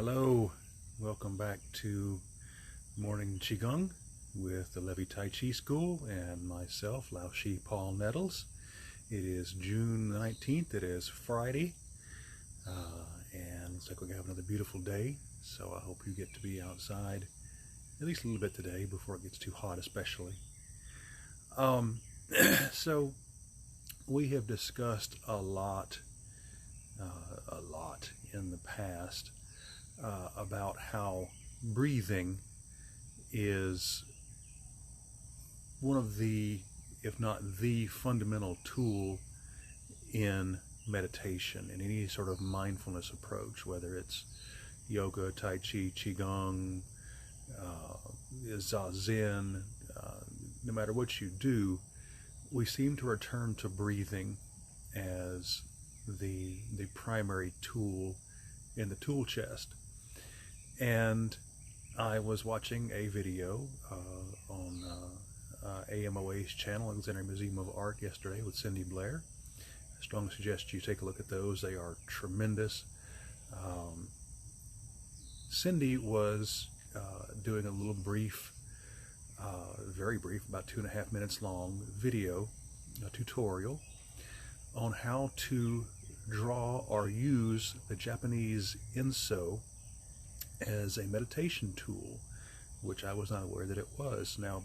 Hello, welcome back to Morning Qi Gong with the Levi Tai Chi School and myself, Lao Shi Paul Nettles. It is June 19th, it is Friday, and looks like we're going to have another beautiful day, so I hope you get to be outside at least a little bit today before it gets too hot especially. So we have discussed a lot in the past about how breathing is one of the, if not the fundamental tool in meditation, in any sort of mindfulness approach, whether it's yoga, Tai Chi, Qi Gong, Zazen, no matter what you do, we seem to return to breathing as the primary tool in the tool chest. And I was watching a video on AMOA's channel, Alexandria Museum of Art, yesterday with Cindy Blair. I strongly suggest you take a look at those. They are tremendous. Cindy was doing a little brief, very brief, about 2.5 minutes long video, a tutorial on how to draw or use the Japanese Enso as a meditation tool, which I was not aware that it was. Now,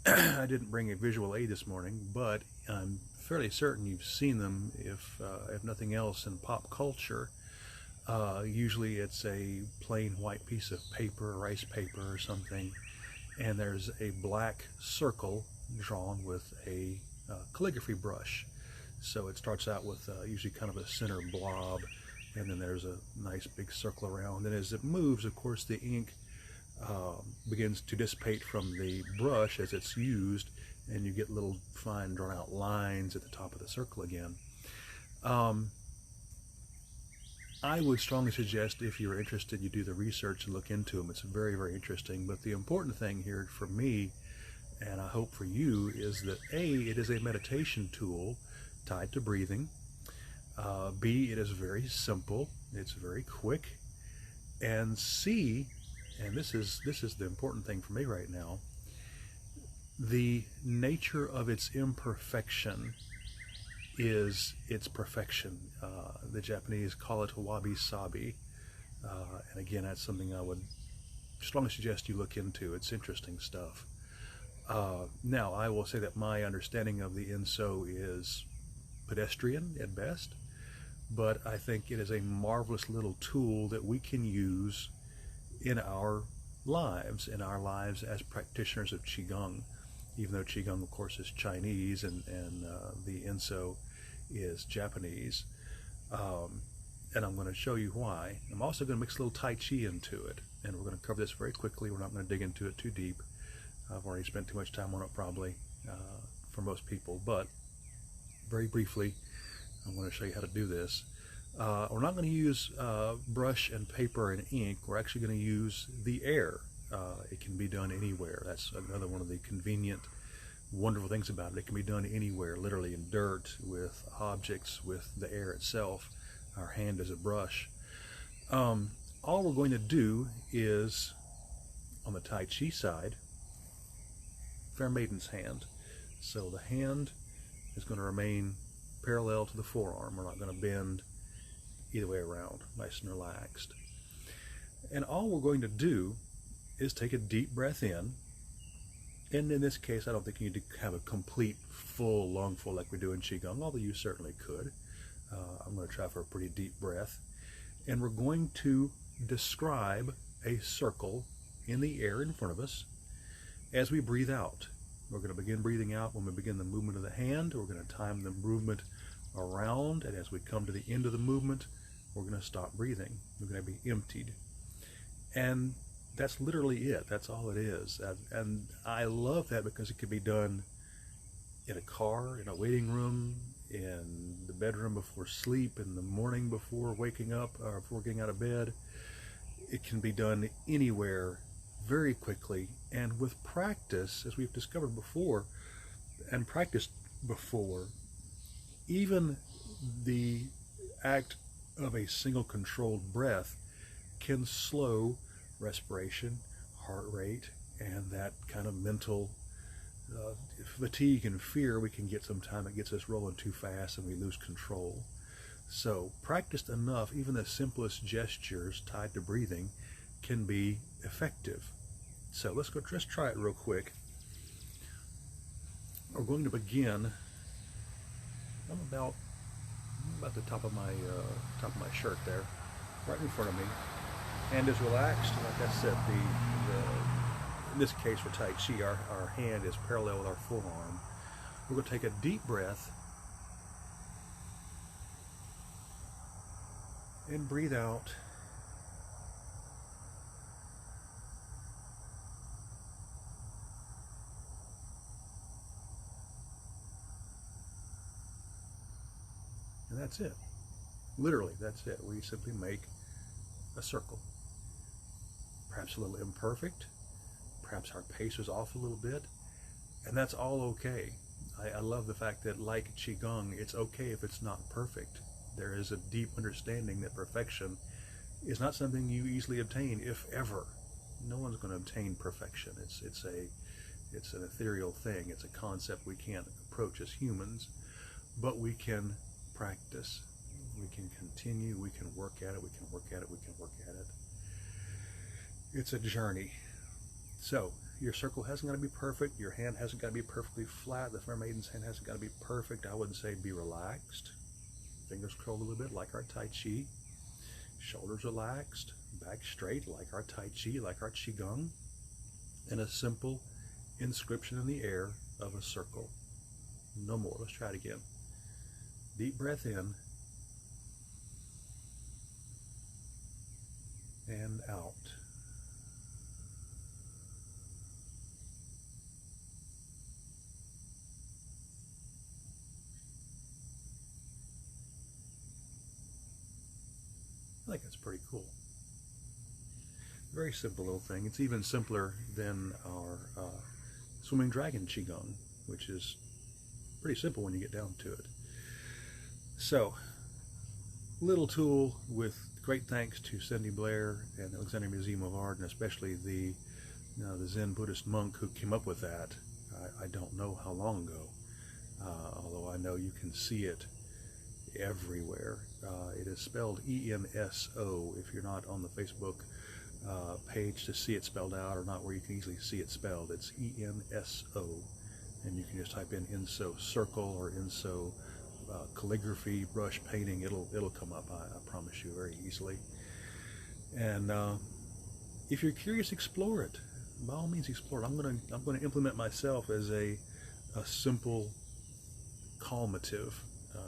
I didn't bring a visual aid this morning, but I'm fairly certain you've seen them, if nothing else, in pop culture. Usually it's a plain white piece of paper, rice paper or something, and there's a black circle drawn with a calligraphy brush. So it starts out with usually kind of a center blob, and then there's a nice big circle around. And as it moves, of course, the ink begins to dissipate from the brush as it's used, and you get little fine drawn out lines at the top of the circle again. I would strongly suggest, if you're interested, you do the research and look into them. It's very, very interesting. But the important thing here for me, and I hope for you, is that A, it is a meditation tool tied to breathing. B, it is very simple, it's very quick, and C, and this is the important thing for me right now, the nature of its imperfection is its perfection. The Japanese call it wabi-sabi, and again, that's something I would strongly suggest you look into. It's interesting stuff. Now, I will say that my understanding of the Enso is pedestrian at best, but I think it is a marvelous little tool that we can use in our lives as practitioners of Qigong, even though Qigong, of course, is Chinese and the Enso is Japanese. And I'm going to show you why. I'm also going to mix a little Tai Chi into it, and we're going to cover this very quickly. We're not going to dig into it too deep. I've already spent too much time on it probably for most people, but very briefly, I'm going to show you how to do this. We're not going to use brush and paper and ink. We're actually going to use the air. It can be done anywhere. That's another one of the convenient, wonderful things about it. It can be done anywhere, literally in dirt, with objects, with the air itself. Our hand is a brush. All we're going to do is, on the Tai Chi side, fair maiden's hand. So the hand is going to remain parallel to the forearm. We're not going to bend either way around, nice and relaxed. And all we're going to do is take a deep breath in. And in this case, I don't think you need to have a complete full lungful like we do in Qigong, although you certainly could. I'm going to try for a pretty deep breath. And we're going to describe a circle in the air in front of us as we breathe out. We're going to begin breathing out when we begin the movement of the hand. We're going to time the movement around, and as we come to the end of the movement, we're going to stop breathing. We're going to be emptied. And that's literally it. That's all it is. And I love that because it can be done in a car, in a waiting room, in the bedroom before sleep, in the morning before waking up, or before getting out of bed. It can be done anywhere very quickly, and with practice, as we've discovered before and practiced before, even the act of a single controlled breath can slow respiration, heart rate, and that kind of mental fatigue and fear we can get sometimes. It gets us rolling too fast and we lose control. So practiced enough, even the simplest gestures tied to breathing can be effective. So let's try it real quick. We're going to begin. I'm about the top of my shirt there, right in front of me. Hand is relaxed. Like I said, in this case for Tai Chi, our hand is parallel with our forearm. We're going to take a deep breath and breathe out. And that's it. Literally, that's it. We simply make a circle. Perhaps a little imperfect. Perhaps our pace is off a little bit. And that's all okay. I love the fact that, like Qi Gong, it's okay if it's not perfect. There is a deep understanding that perfection is not something you easily obtain, if ever. No one's going to obtain perfection. It's an ethereal thing. It's a concept we can't approach as humans, but we can practice. We can continue. We can work at it. We can work at it. We can work at it. It's a journey. So your circle hasn't got to be perfect. Your hand hasn't got to be perfectly flat. The Mermaiden's hand hasn't got to be perfect. I wouldn't say be relaxed. Fingers curled a little bit like our Tai Chi. Shoulders relaxed. Back straight like our Tai Chi, like our Qi Gong. And a simple inscription in the air of a circle. No more. Let's try it again. Deep breath in. And out. I think that's pretty cool. Very simple little thing. It's even simpler than our swimming dragon Qigong, which is pretty simple when you get down to it. So, little tool with great thanks to Cindy Blair and the Alexandria Museum of Art, and especially the Zen Buddhist monk who came up with that. I don't know how long ago, although I know you can see it everywhere. It is spelled E-N-S-O. If you're not on the Facebook page to see it spelled out, or not where you can easily see it spelled, it's E-N-S-O, and you can just type in Enso circle or Enso calligraphy, brush painting. It'll come up. I promise you, very easily. And if you're curious, explore it. By all means, explore it. I'm going to implement myself as a simple calmative.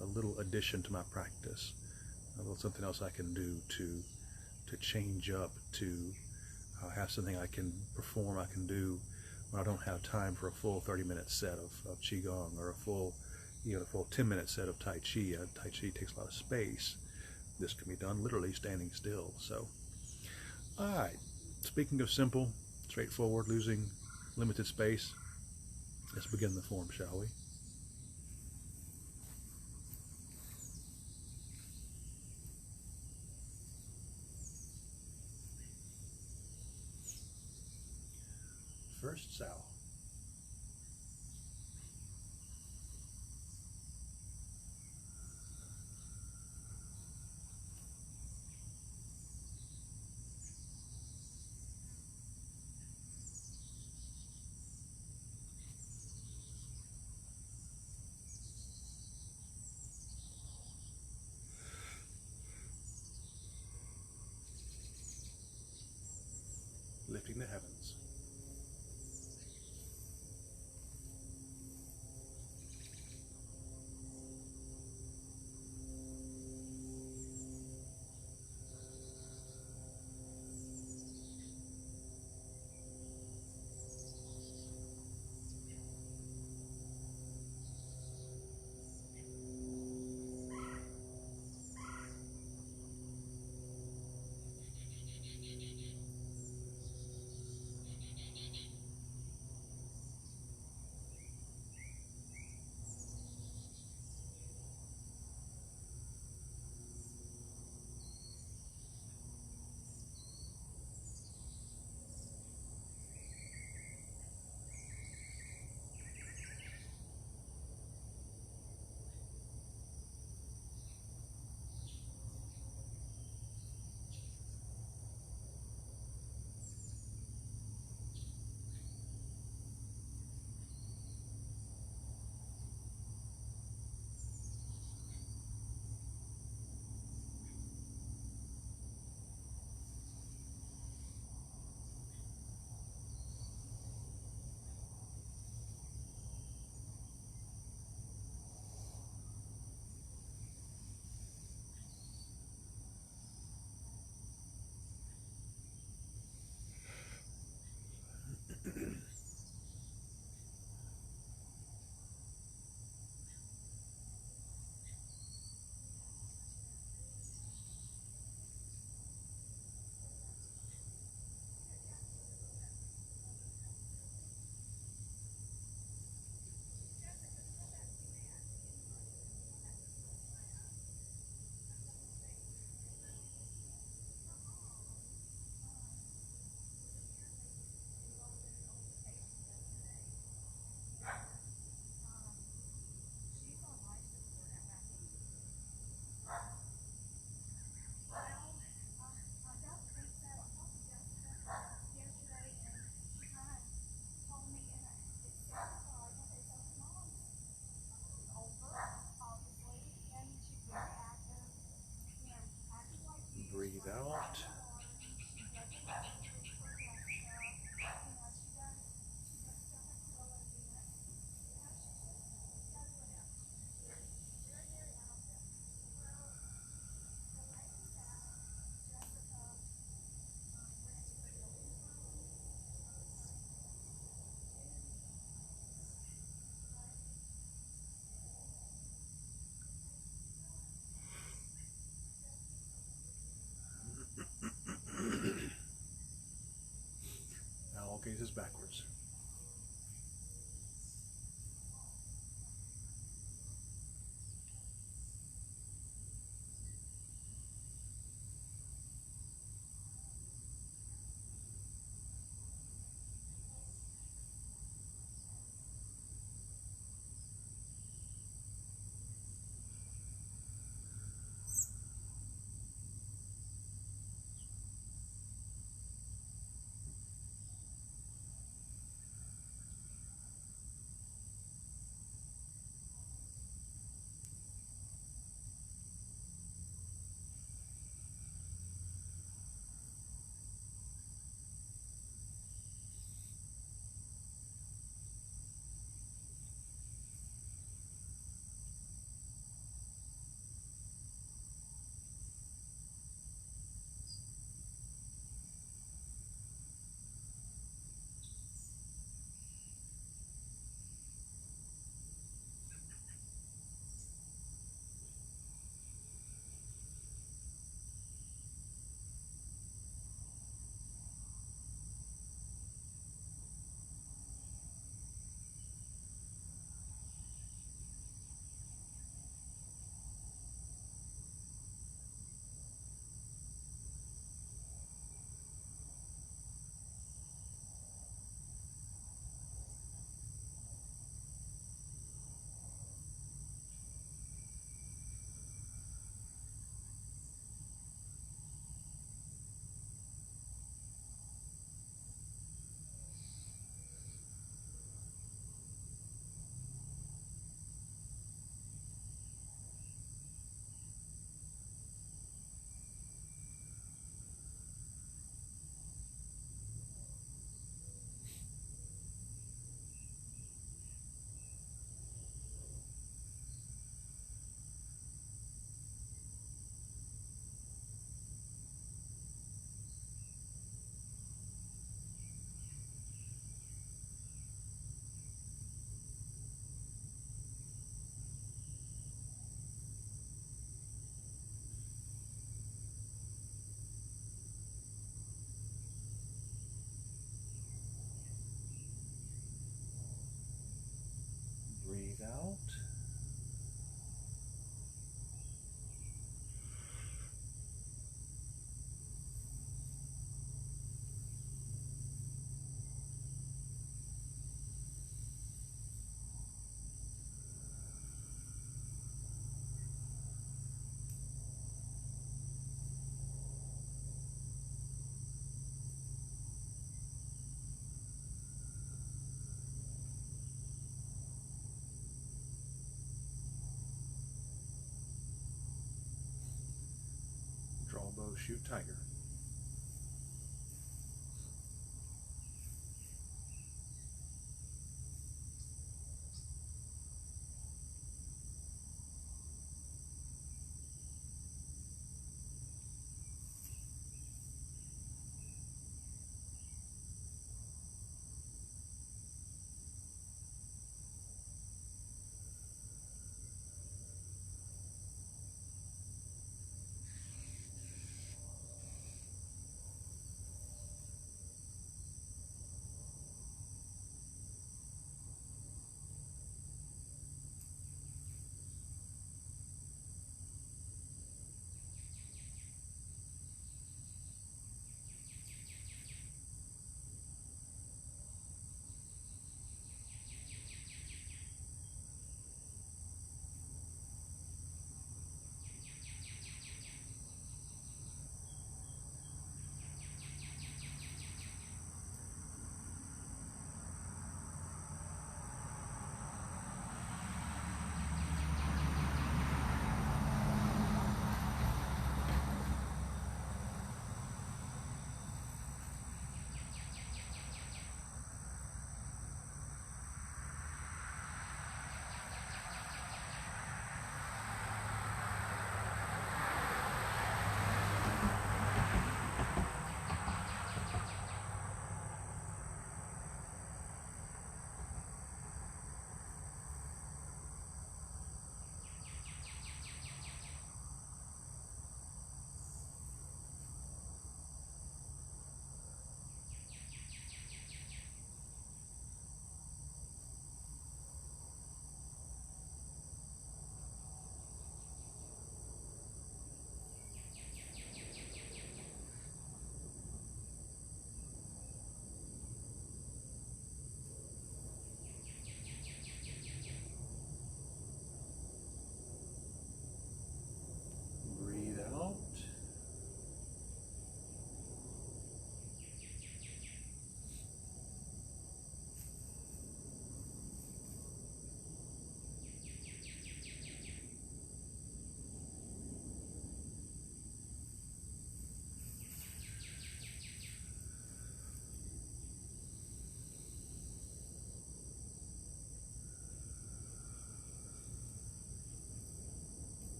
A little addition to my practice, a little something else I can do to change up, to have something I can perform, I can do when I don't have time for a full 30-minute set of Qigong, or a full 10-minute set of Tai Chi. Tai Chi takes a lot of space. This can be done literally standing still. So, all right, speaking of simple, straightforward, losing limited space, let's begin the form, shall we? First Sao. Lifting the heavens. faces backwards. Breathe out. Draw bow, shoot tiger.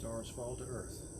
Stars fall to earth.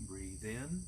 Breathe in.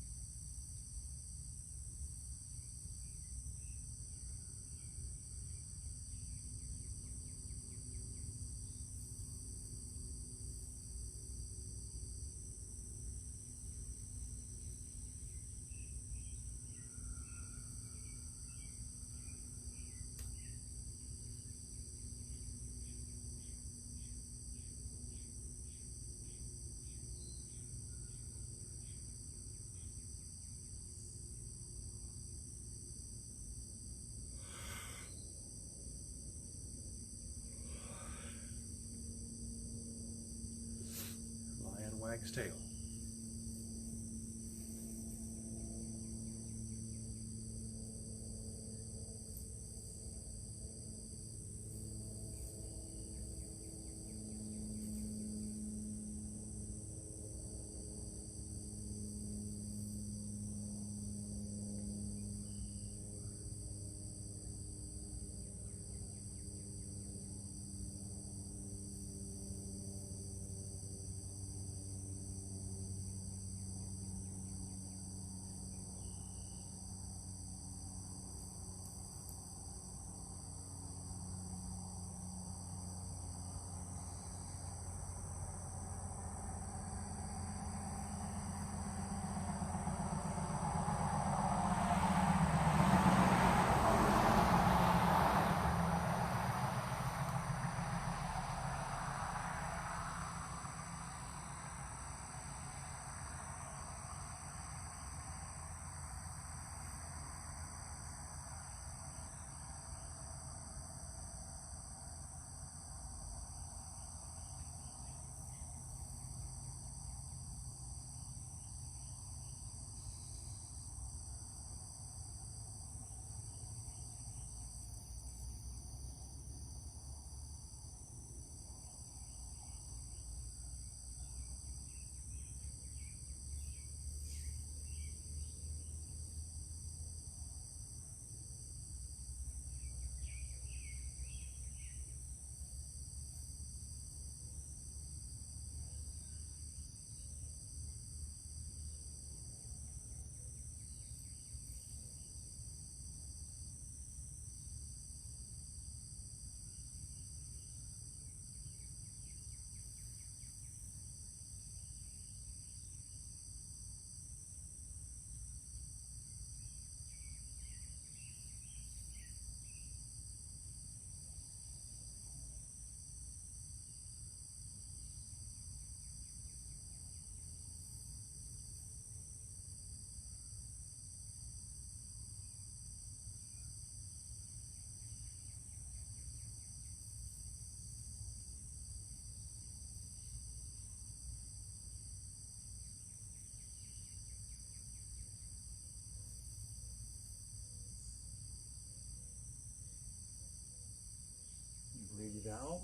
Lion wags tail. breathe out.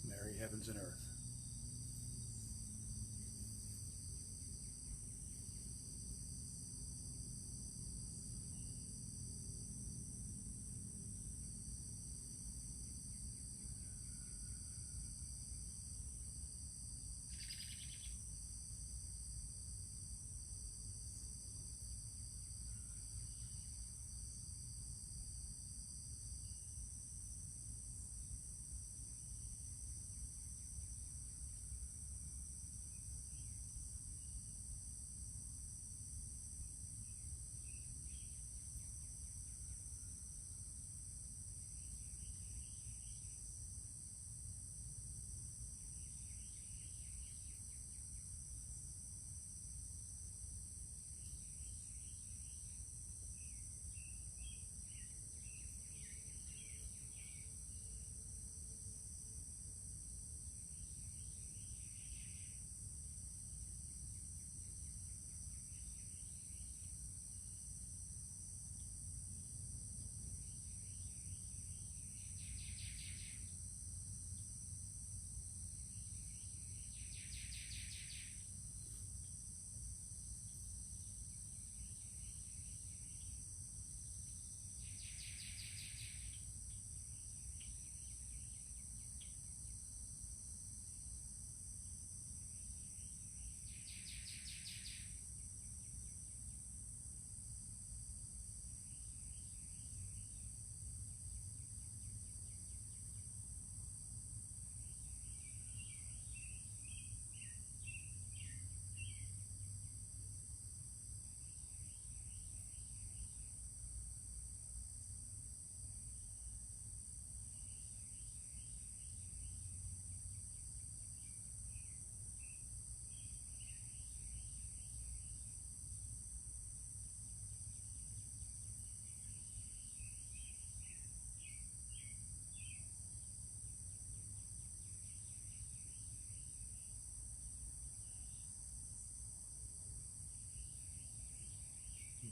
Mary, heavens and earth.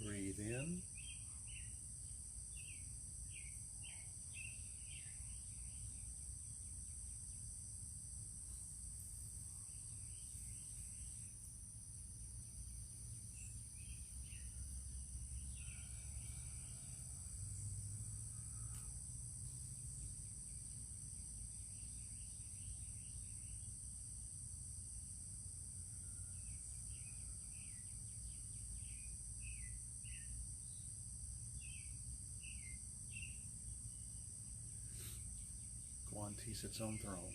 Breathe in. Guan sits on throne.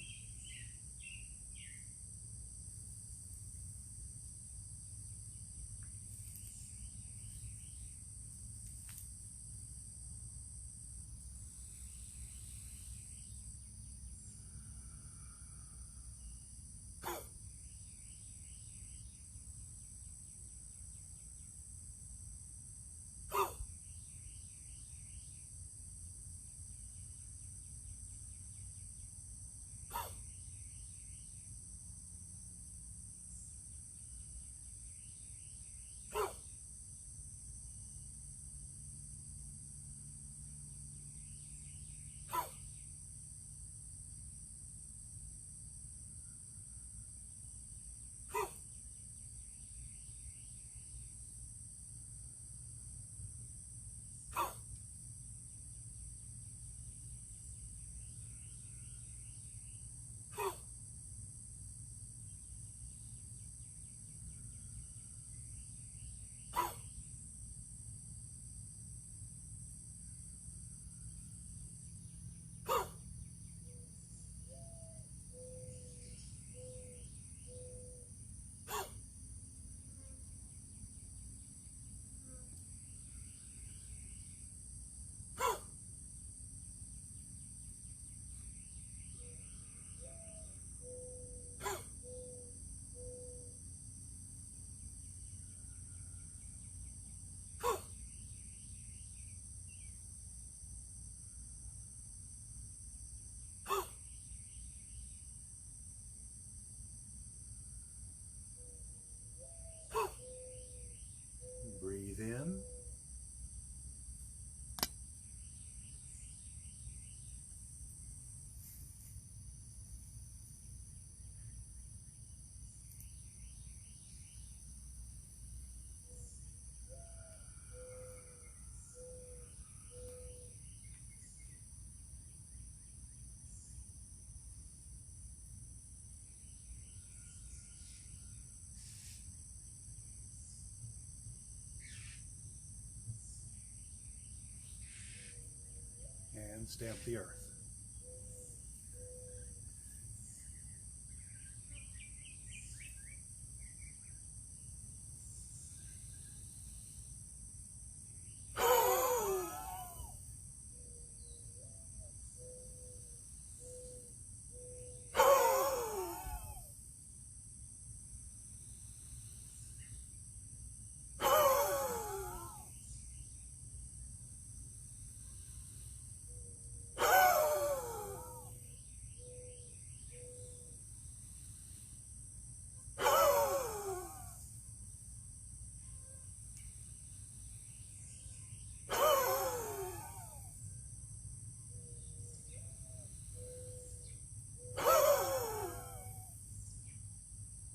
and stamp the earth.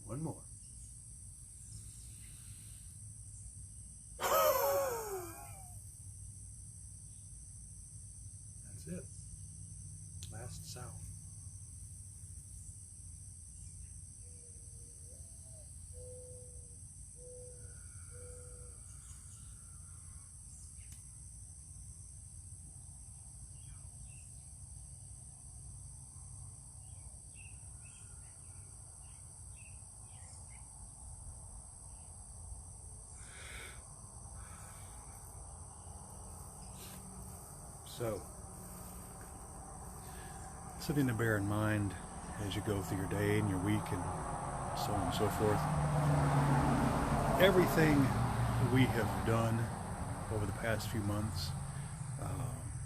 One more. That's it. Last south. So, something to bear in mind as you go through your day and your week and so on and so forth. Everything we have done over the past few months,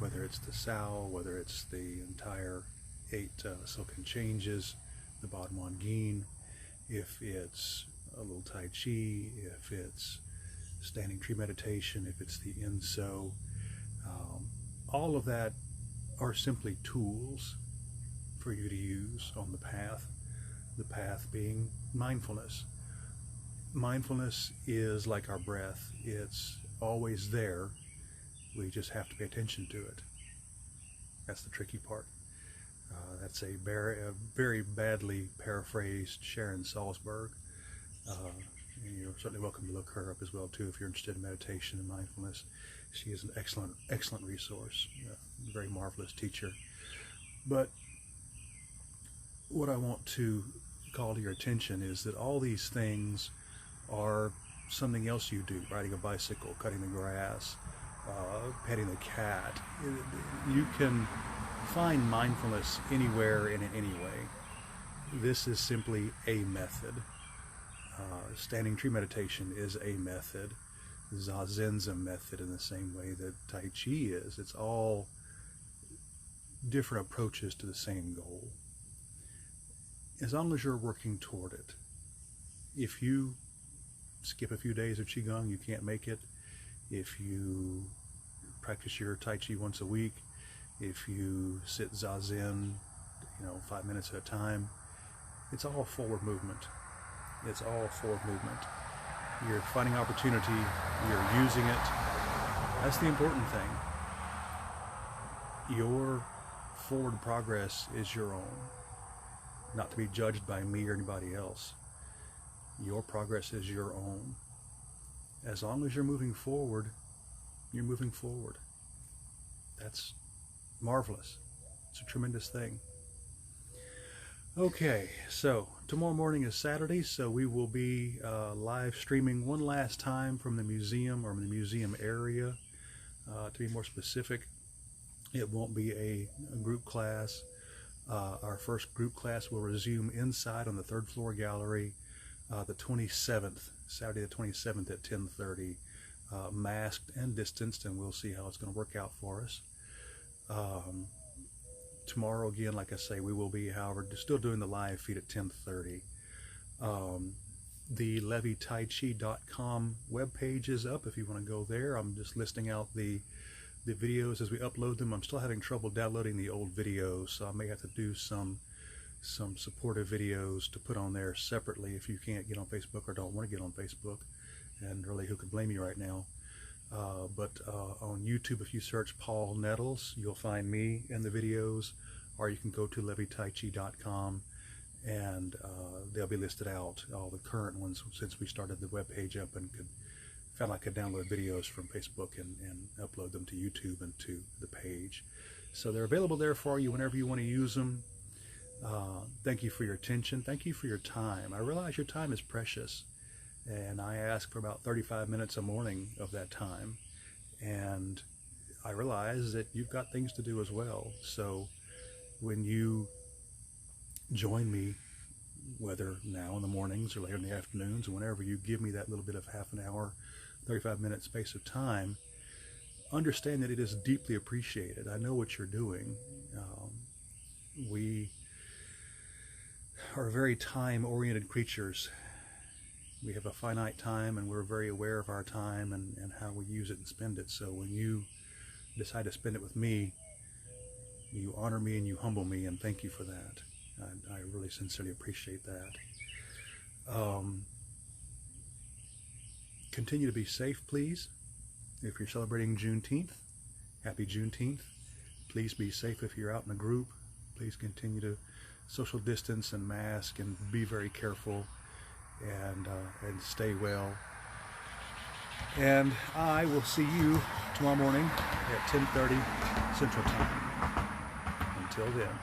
whether it's the Sao, whether it's the entire Eight Silken Changes, the Baduan Jin, if it's a little Tai Chi, if it's standing tree meditation, if it's the Enso, all of that are simply tools for you to use on the path being mindfulness. Mindfulness is like our breath. It's always there. We just have to pay attention to it. That's the tricky part. That's a very badly paraphrased Sharon Salzberg. And you're certainly welcome to look her up as well too if you're interested in meditation and mindfulness. She is an excellent resource, a very marvelous teacher. But what I want to call to your attention is that all these things are something else you do: riding a bicycle, cutting the grass, petting the cat. You can find mindfulness anywhere and in any way. This is simply a method. Standing tree meditation is a method. Zazen's a method in the same way that Tai Chi is. It's all different approaches to the same goal. As long as you're working toward it. If you skip a few days of Qi Gong, you can't make it. If you practice your Tai Chi once a week, if you sit Zazen, 5 minutes at a time, it's all forward movement. It's all forward movement. You're finding opportunity, you're using it. That's the important thing. Your forward progress is your own, not to be judged by me or anybody else. Your progress is your own. As long as you're moving forward, you're moving forward. That's marvelous. It's a tremendous thing. Okay, so tomorrow morning is Saturday, so we will be live streaming one last time from the museum or the museum area. To be more specific, it won't be a group class. Our first group class will resume inside on the third floor gallery the 27th, Saturday the 27th at 10:30, masked and distanced, and we'll see how it's going to work out for us. Tomorrow, again, like I say, we will be, however, still doing the live feed at 10:30. The levytaichi.com webpage is up if you want to go there. I'm just listing out the videos as we upload them. I'm still having trouble downloading the old videos, so I may have to do some supportive videos to put on there separately if you can't get on Facebook or don't want to get on Facebook. And really, who could blame you right now? But on YouTube, if you search Paul Nettles, you'll find me in the videos, or you can go to levytaichi.com and they'll be listed out, all the current ones since we started the web page up and found I could download videos from Facebook and upload them to YouTube and to the page. So they're available there for you whenever you want to use them. Thank you for your attention. Thank you for your time. I realize your time is precious, and I ask for about 35 minutes a morning of that time. And I realize that you've got things to do as well. So when you join me, whether now in the mornings or later in the afternoons, or whenever you give me that little bit of half an hour, 35-minute space of time, understand that it is deeply appreciated. I know what you're doing. We are very time-oriented creatures. We have a finite time, and we're very aware of our time and how we use it and spend it. So when you decide to spend it with me, you honor me and you humble me, and thank you for that. I really sincerely appreciate that. Continue to be safe, please. If you're celebrating Juneteenth, happy Juneteenth. Please be safe if you're out in a group. Please continue to social distance and mask and be very careful and stay well. And I will see you tomorrow morning at 10:30 Central Time. Until then.